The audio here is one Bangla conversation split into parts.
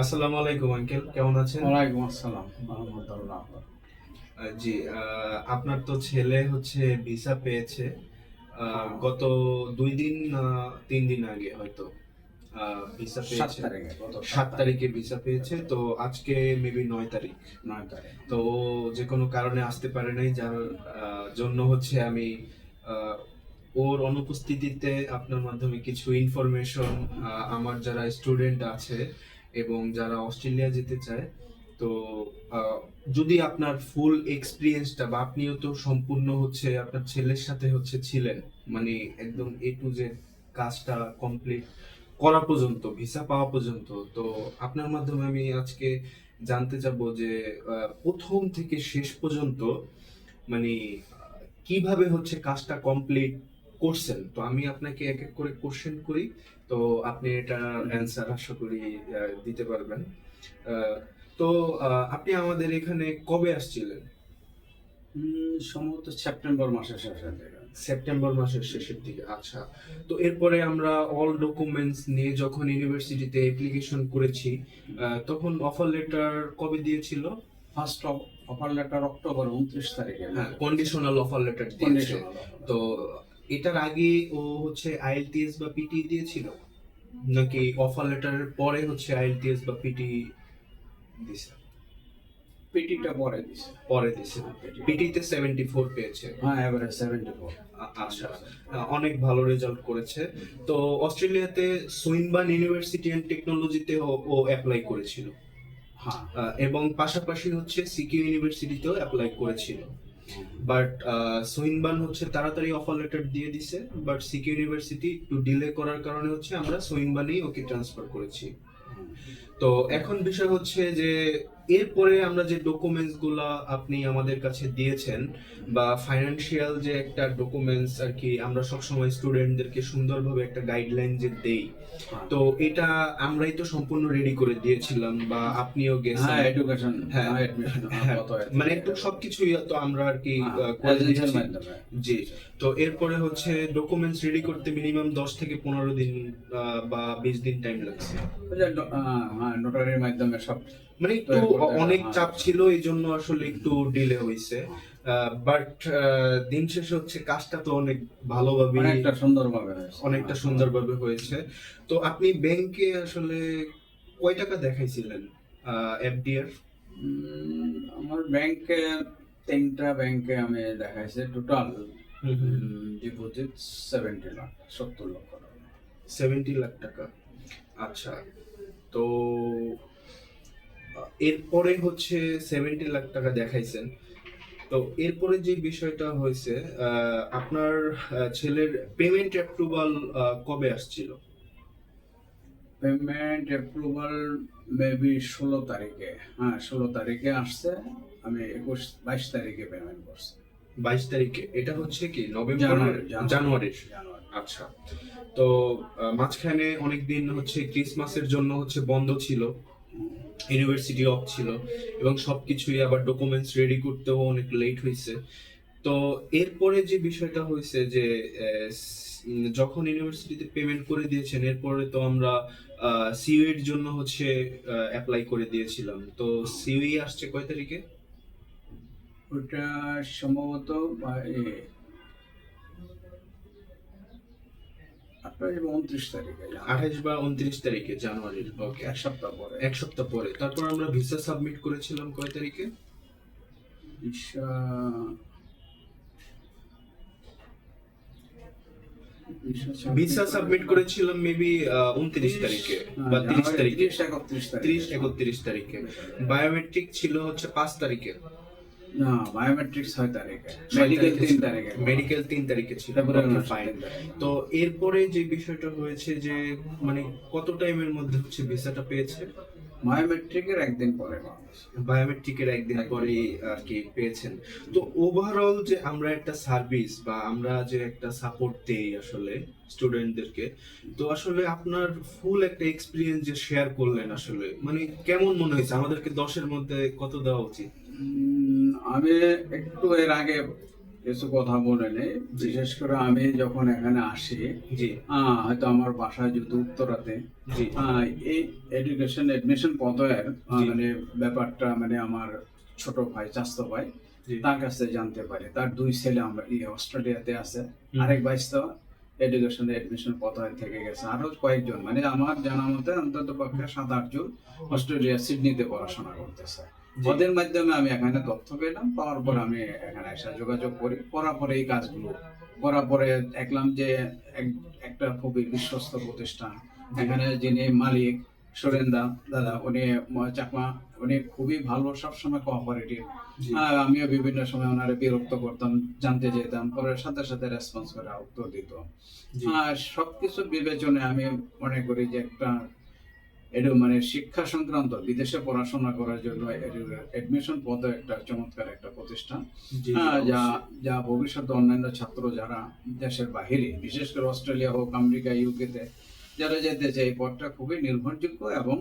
আসসালামু আলাইকুম আঙ্কেল, কেমন আছেন? ওয়ালাইকুম আসসালাম রহমতুল্লাহ। জি, আপনার তো ছেলে হচ্ছে ভিসা পেয়েছে হ্যাঁ, গত 2 দিন 3 দিন আগে হয়তো ভিসা সাত পেয়েছে। তারিখে গত সাত 7 তারিখ তারিখে ভিসা পেয়েছে, তো আজকে মেবি 9 তারিখ। 9 তারিখ। তো ও যে কোনো কারণে আসতে পারে নাই, যার জন্য হচ্ছে আমি আহ, ওর অনুপস্থিতিতে আপনার মাধ্যমে কিছু ইনফরমেশন আমার যারা স্টুডেন্ট আছে এবং যারা অস্ট্রেলিয়া যেতে চায়, তো আহ, যদি আপনার ফুল এক্সপিরিয়েন্সটা বা আপনিও তো সম্পূর্ণ হচ্ছে আপনার ছেলের সাথে হচ্ছে ছিলেন, মানে একদম এ টু জেড কাজটা কমপ্লিট করা পর্যন্ত, ভিসা পাওয়া পর্যন্ত, তো আপনার মাধ্যমে আমি আজকে জানতে চাবো যে প্রথম থেকে শেষ পর্যন্ত মানে কিভাবে হচ্ছে কাজটা কমপ্লিট করছেন। তো আমি আপনাকে এক এক করে কোশ্চেন করি, তো আপনি এটা অ্যান্সার আশা করি দিতে পারবেন। আহ, তো আপনি আমাদের এখানে কবে আসছিলেন? সম্ভবত সেপ্টেম্বর মাসের শেষের দিকে। সেপ্টেম্বর মাসের শেষের দিকে, আচ্ছা। তো এরপরে আমরা অল ডকুমেন্টস নিয়ে যখন ইউনিভার্সিটিতে অ্যাপ্লিকেশন করেছি, তখন অফার লেটার কবে দিয়েছিল? ফার্স্ট অফার লেটার অক্টোবর 29 তারিখে। হ্যাঁ, কন্ডিশনাল অফার লেটার দিয়েছে। কন্ডিশনাল। তো এটার আগে ও হচ্ছে আইএলটিএস বা পিটি দিয়েছিল, নাকি অফার লেটারের পরে হচ্ছে আইএলটিএস বা পিটি দিছে? পিটিটা পরে দিছে। পরে দিছে। পিটিতে 74 পেয়েছে। হ্যাঁ, এবারে 74। আচ্ছা, অনেক ভালো রেজাল্ট করেছে। তো অস্ট্রেলিয়াতে সুইনবার্ন ইউনিভার্সিটি অ্যান্ড টেকনোলজিতে ও অ্যাপ্লাই করেছিল, হ্যাঁ। এবং পাশাপাশি হচ্ছে সিকিউ ইউনিভার্সিটিতেও অ্যাপ্লাই করেছিল। বাট সুইনবার্ন হচ্ছে তাড়াতাড়ি অফার লেটার দিয়ে দিছে, বাট সিকিউ ইউনিভার্সিটি একটু ডিলে করার কারণে হচ্ছে আমরা সুইনবার্নেই ওকে ট্রান্সফার করেছি। তো এখন বিষয় হচ্ছে যে এরপরে আমরা যে ডকুমেন্টস গুলা আপনি আমাদের কাছে দিয়েছেন, বা ফাইনান্সিয়াল যে একটা ডকুমেন্টস আর কি, আমরা সবসময় স্টুডেন্টদেরকে সুন্দরভাবে একটা গাইডলাইন যে দেই, হ্যাঁ, তো এটা আমরাই তো সম্পূর্ণ রেডি করে দিয়েছিলাম বা আপনিও গেছেন। হ্যাঁ, এডুকেশন, হ্যাঁ, এডমিশন, হ্যাঁ, কত মানে একটু সবকিছুই তো আমরা আর কি করে এজেন্সির দিয়েছি। মাধ্যমে। জি। তো এরপরে হচ্ছে ডকুমেন্টস রেডি করতে মিনিমাম 10 থেকে 15 দিন বা 20 দিন টাইম লাগছে। ওই যে হ্যাঁ, নোটারির মাধ্যমে সব মানে একটু তৈরি করতে অনেক হ্যাঁ, চাপ ছিল, এই জন্য আসলে একটু ডিলে হয়েছে। বাট দিন শেষে হচ্ছে কাজটা তো অনেক ভালোভাবে, অনেকটা সুন্দরভাবে হয়েছে। অনেকটা সুন্দরভাবে হয়েছে। তো আপনি ব্যাংকে আসলে কয় টাকা দেখাইছিলেন এফডিআর? আমার ব্যাংকে 3টা ব্যাংকে আমি দেখাইছে টোটাল ডিপোজিট 70 লাখ, 70 লক্ষ টাকা। 70 লাখ টাকা, আচ্ছা। তো এরপরে হচ্ছে 70 লাখ টাকা দেখাইছেন। তো এরপরে যে বিষয়টা হয়েছে, আপনার ছেলের পেমেন্ট অ্যাপ্রুভাল কবে আসছিল? পেমেন্ট অ্যাপ্রুভাল মেবি 16 তারিখে। হ্যাঁ, 16 তারিখে আসছে। আমি 22 তারিখে পেমেন্ট করছি। 22 তারিখে? এটা হচ্ছে কি নভেম্বরের? জানুয়ারি, জানুয়ারির? জানুয়ারি। আচ্ছা। তো মাঝখানে অনেকদিন হচ্ছে ক্রিসমাসের জন্য হচ্ছে বন্ধ ছিল, ইউনিভার্সিটি অফ ছিল, এবং সবকিছুই আবার ডকুমেন্টস রেডি করতেও অনেক লেট হয়েছে। তো এরপরে যে বিষয়টা হয়েছে যে যখন ইউনিভার্সিটিতে পেমেন্ট করে দিয়েছেন, এরপরে তো আমরা সিইউ এর জন্য হচ্ছে অ্যাপ্লাই করে দিয়েছিলাম। তো সিইউ আসছে কয় তারিখে? ওটা সম্ভবত আপনার 29 তারিখে, 28 বা 29 তারিখে জানুয়ারির, ওকে। এক সপ্তাহ পরে। এক সপ্তাহ পরে তারপর আমরা ভিসা সাবমিট করেছিলাম কয় তারিখে? ভিসা ভিসা সাবমিট করেছিলাম মেবি 29 তারিখে বা 30 তারিখে। 30, 31 তারিখে। 30, 31 তারিখে। বায়োমেট্রিক ছিল হচ্ছে 5 তারিখে। না, বায়োমেট্রিক 6 তারিখে। 6 মেডিকেল তারিখে 3 তারিখে। মেডিকেল 3 তারিখে ছিল। ফেব্রুয়ারি ওকে, মাসের ফাইন। 3 তারিখে। তো এরপরে যে বিষয়টা হয়েছে যে মানে কত টাইমের মধ্যে হচ্ছে ভিসাটা পেয়েছে? বায়োমেট্রিকের একদিন পরে পাওয়া। বায়োমেট্রিকের একদিন পরে আর কি পেয়েছেন। তো ওভারঅল যে আমরা একটা সার্ভিস বা আমরা যে একটা সাপোর্ট দেই আসলে স্টুডেন্টদেরকে, তো আসলে আপনার ফুল একটা এক্সপিরিয়েন্স যে শেয়ার করলেন, আসলে মানে কেমন মনে হয়েছে? আমাদেরকে 10-এর মধ্যে কত দেওয়া উচিত? আমি একটু এর আগে কিছু কথা বলে নেই। বিশেষ করে আমি যখন এখানে আসি, জি হয়তো আমার বাসা যদি উত্তরাতে, জি এই এডুকেশন এডমিশন পদের জি মানে ব্যাপারটা মানে আমার ছোট ভাই, চাচাতো ভাই, জি তার কাছে জানতে পারি। তার 2 ছেলে আমরা অস্ট্রেলিয়াতে আছে। হুম, আরেক ভাই তো এডুকেশন এডমিশন পদে থেকে গেছে। আরো কয়েকজন মানে আমার জানা মতে অন্তত পক্ষে 7-8 জন অস্ট্রেলিয়া সিডনিতে পড়াশোনা করতেছে। জি ওদের মাধ্যমে আমি এখানে তথ্য পেলাম, পাওয়ার পর হুম, আমি এখানে এসে যোগাযোগ করি, করার পরে এই কাজগুলো করার পরে দেখলাম যে একটা খুবই বিশ্বস্ত প্রতিষ্ঠান। জি এখানে যিনি মালিক সুরেন্দা দাদা, উনি চাকমা, উনি খুবই ভালো, সবসময় কোঅপারেটিভ। জি আমিও বিভিন্ন সময় ওনারে বিরক্ত করতাম, জানতে যেতাম, পরে সাথে সাথে রেসপন্স করে উত্তর দিত। জি সবকিছু বিবেচনায় আমি মনে করি যে একটা মানে শিক্ষা সংক্রান্ত বিদেশে পড়াশোনা করার জন্য এডমিশন পদে একটা চমৎকার একটা প্রতিষ্ঠান। জি জি যা অবশ্যই যা ভবিষ্যতে অন্যান্য ছাত্র যারা দেশের বাহিরে, বিশেষ করে অস্ট্রেলিয়া হোক, আমেরিকা, ইউকেতে যারা যেতে চায়, এই পদটা খুবই নির্ভরযোগ্য এবং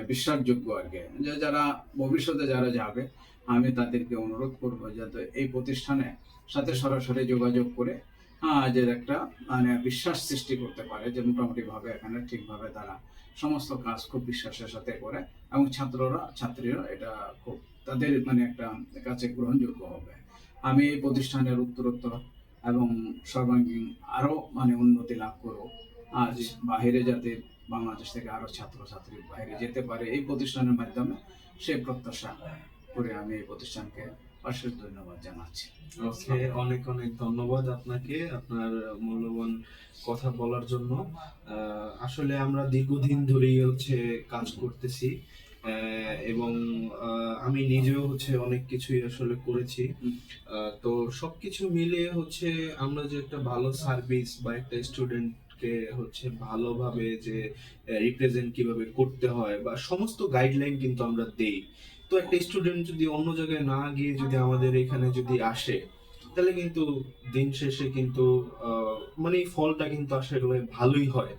বিশ্বাসযোগ্য আর কি। যে যারা ভবিষ্যতে যারা যাবে, আমি তাদেরকে অনুরোধ করব যাতে এই প্রতিষ্ঠানের সাথে সরাসরি যোগাযোগ করে যে একটা মানে বিশ্বাস সৃষ্টি করতে পারে যে মোটামুটি ভাবে এখানে ঠিকভাবে তারা সমস্ত কাজ খুব বিশ্বাসের সাথে করে, এবং ছাত্রীরা এটা খুব তাদের মানে একটা কাছে গ্রহণযোগ্য হবে। আমি এই প্রতিষ্ঠানের উত্তরোত্তর এবং সর্বাঙ্গীন আরো মানে উন্নতি লাভ করব। আজ জি বাহিরে যাতে বাংলাদেশ থেকে আরো ছাত্রছাত্রী বাইরে যেতে পারে এই প্রতিষ্ঠানের মাধ্যমে, সেই প্রত্যাশা করে আমি এই প্রতিষ্ঠানকে অশেষ ধন্যবাদ জানাচ্ছি। ওকে, অনেক অনেক ধন্যবাদ আপনাকে আপনার মূল্যবান কথা বলার জন্য। আসলে আমরা দীর্ঘদিন ধরেই হচ্ছে কাজ করতেছি, এবং আমি নিজেও হচ্ছে অনেক কিছুই আসলে করেছি। তো সবকিছু মিলিয়ে হচ্ছে আমরা যে একটা ভালো সার্ভিস বা একটা স্টুডেন্টকে হচ্ছে ভালোভাবে যে রিপ্রেজেন্ট কিভাবে করতে হয় বা সমস্ত গাইডলাইন কিন্তু আমরা দেই। তো একটা স্টুডেন্ট যদি অন্য জায়গায় না গিয়ে যদি আমাদের এখানে যদি আসে, তাহলে কিন্তু দিন শেষে কিন্তু আহ, মানে এই ফলটা কিন্তু আসলে ভালোই হয়।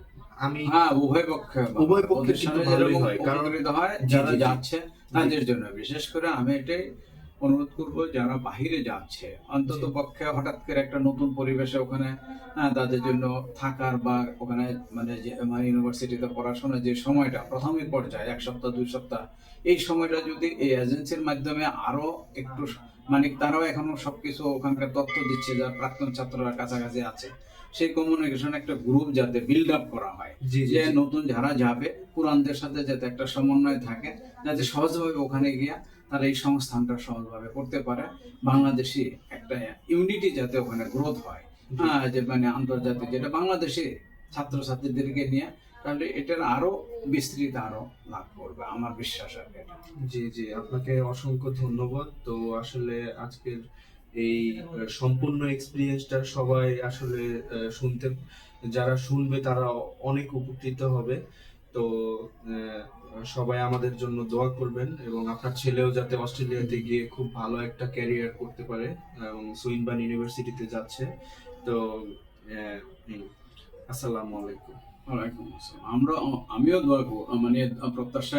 আমি উভয় পক্ষে উভয় পক্ষে কিন্তু প্রতিষ্ঠানে ভালোই যেরকম হয়, কারণ উপকৃত হয় জি যারা জি জি যাচ্ছে তাদের জন্য। বিশেষ করে আমি এটাই অনুরোধ করব, যারা বাহিরে যাচ্ছে অন্তত জি পক্ষে হঠাৎ করে একটা নতুন পরিবেশে ওখানে তাদের জন্য থাকার বা ওখানে মানে যে মানে ইউনিভার্সিটিতে পড়াশোনার যে সময়টা প্রাথমিক পর্যায়ে 1 সপ্তাহ 2 সপ্তাহ, এই সময়টা যদি এই এজেন্সির মাধ্যমে আরো একটু মানে তারাও এখনো সবকিছু ওখানকার তথ্য দিচ্ছে, যা প্রাক্তন ছাত্ররা কাছাকাছি আছে, সেই কমিউনিকেশন একটা গ্রুপ যাতে বিল্ড আপ করা হয়, জি জি যে জি নতুন যারা যাবে পুরানদের সাথে যাতে একটা সমন্বয় থাকে, যাতে সহজভাবে ওখানে গিয়া তারা এই সংস্থানটা সহজভাবে করতে পারে। বাংলাদেশি একটা ইউনিটি যাতে ওখানে গ্রোথ হয়, জি যে মানে আন্তর্জাতিক যেটা বাংলাদেশি ছাত্রছাত্রীদেরকে নিয়ে, তাহলে এটার আরো বিস্তৃত আরো লাভ করবে আমার বিশ্বাস আর কি এটা। জি জি আপনাকে অসংখ্য ধন্যবাদ। তো আসলে আজকের এই সম্পূর্ণ এক্সপিরিয়েন্সটা সবাই আসলে শুনতে, যারা শুনবে তারা অনেক উপকৃত হবে। তো আহ, সবাই আমাদের জন্য দোয়া করবেন, এবং আপনার ছেলেও যাতে অস্ট্রেলিয়াতে গিয়ে খুব ভালো একটা ক্যারিয়ার করতে পারে, এবং সুইনবার্ন ইউনিভার্সিটিতে যাচ্ছে। তো আহ, হুম, আসসালামু আলাইকুম। ওয়ালাইকুম আসসালাম। আমিও দোয়া মানে প্রত্যাশা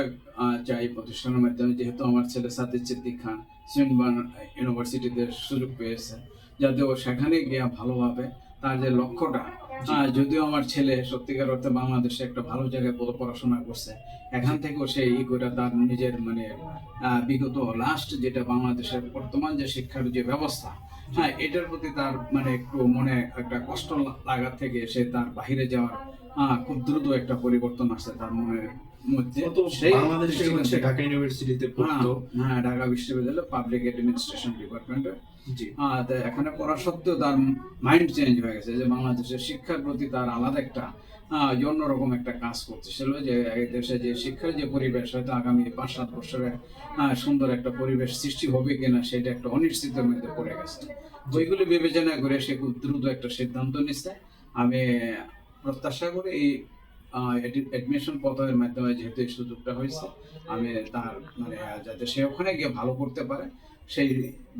চাই প্রতিষ্ঠানের মাধ্যমে, যেহেতু আমার ছেলে সাদিক সিদ্দিক খান সুইনবার্ন ইউনিভার্সিটিতে সুযোগ পেয়েছে, যাতে ও সেখানে গিয়ে ভালোভাবে তার যে লক্ষ্যটা, জি যদিও আমার ছেলে সত্যিকার অর্থে বাংলাদেশে একটা ভালো জায়গায় পড়াশোনা করছে, এখান জি থেকেও সে ই করে তার নিজের মানে বিগত লাস্ট যেটা বাংলাদেশের বর্তমান যে শিক্ষার যে ব্যবস্থা, জি এটার প্রতি তার মানে একটু মনে একটা কষ্ট লাগার থেকে সে তার বাহিরে যাওয়ার খুব দ্রুত একটা পরিবর্তন আসছে তার মনের মধ্যে। ও তো সেই বাংলাদেশে দৃষ্টিকোণ হচ্ছে থেকে ঢাকা ইউনিভার্সিটিতে হ্যাঁ, পড়তো। ঢাকা বিশ্ববিদ্যালয় পাবলিক অ্যাডমিনিস্ট্রেশন ডিপার্টমেন্টে। জি তো এখানে পড়া সত্ত্বেও তার মাইন্ড চেঞ্জ হয়ে গেছে, যে বাংলাদেশের শিক্ষার প্রতি তার আলাদা একটা যে অন্যরকম একটা কাজ করতেছিল, যে এই দেশে যে শিক্ষার যে পরিবেশ হয়তো আগামী 5-7 বছরে সুন্দর একটা পরিবেশ সৃষ্টি হবে কিনা সেটা একটা অনিশ্চিতের মধ্যে পড়ে গেছে। জি ওইগুলি বিবেচনা করে সে খুব দ্রুত একটা সিদ্ধান্ত নিচ্ছে। আমি প্রত্যাশা করি এই অ্যাডমিশন পদ্ধতির মাধ্যমে যেহেতু এই সুযোগটা হয়েছে, আমি তার মানে যাতে সে ওখানে গিয়ে ভালো করতে পারে সেই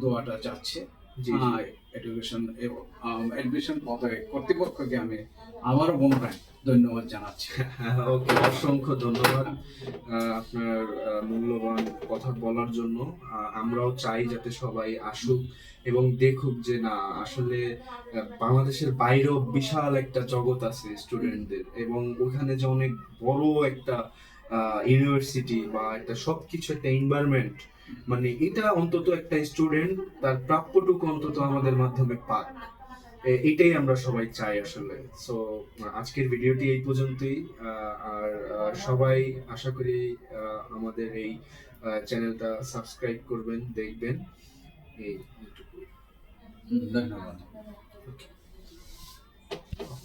দোয়াটা চাচ্ছে। জি জি। এডুকেশন এডমিশন কর্তৃপক্ষকে আমি আবারও পুনরায় ধন্যবাদ জানাচ্ছি। হ্যাঁ, ওকে, অসংখ্য ধন্যবাদ আপনার মূল্যবান কথা বলার জন্য। আমরাও চাই যাতে সবাই আসুক এবং দেখুক যে না আসলে বাংলাদেশের বাইরেও বিশাল একটা জগৎ আছে স্টুডেন্টদের, এবং ওখানে যে অনেক বড় একটা ইউনিভার্সিটি বা একটা সবকিছু একটা এনভায়রনমেন্ট, মানে এটা অন্তত একটা স্টুডেন্ট তার প্রাপ্যটুকু অন্তত আমাদের মাধ্যমে পাক। এটাই আমরা সবাই চাই আসলে। সো আজকের ভিডিওটি এই পর্যন্তই। আর সবাই আশা করি আমাদের এই চ্যানেলটা সাবস্ক্রাইব করবেন, দেখবেন। এই এইটুকুই। ধন্যবাদ। Okay.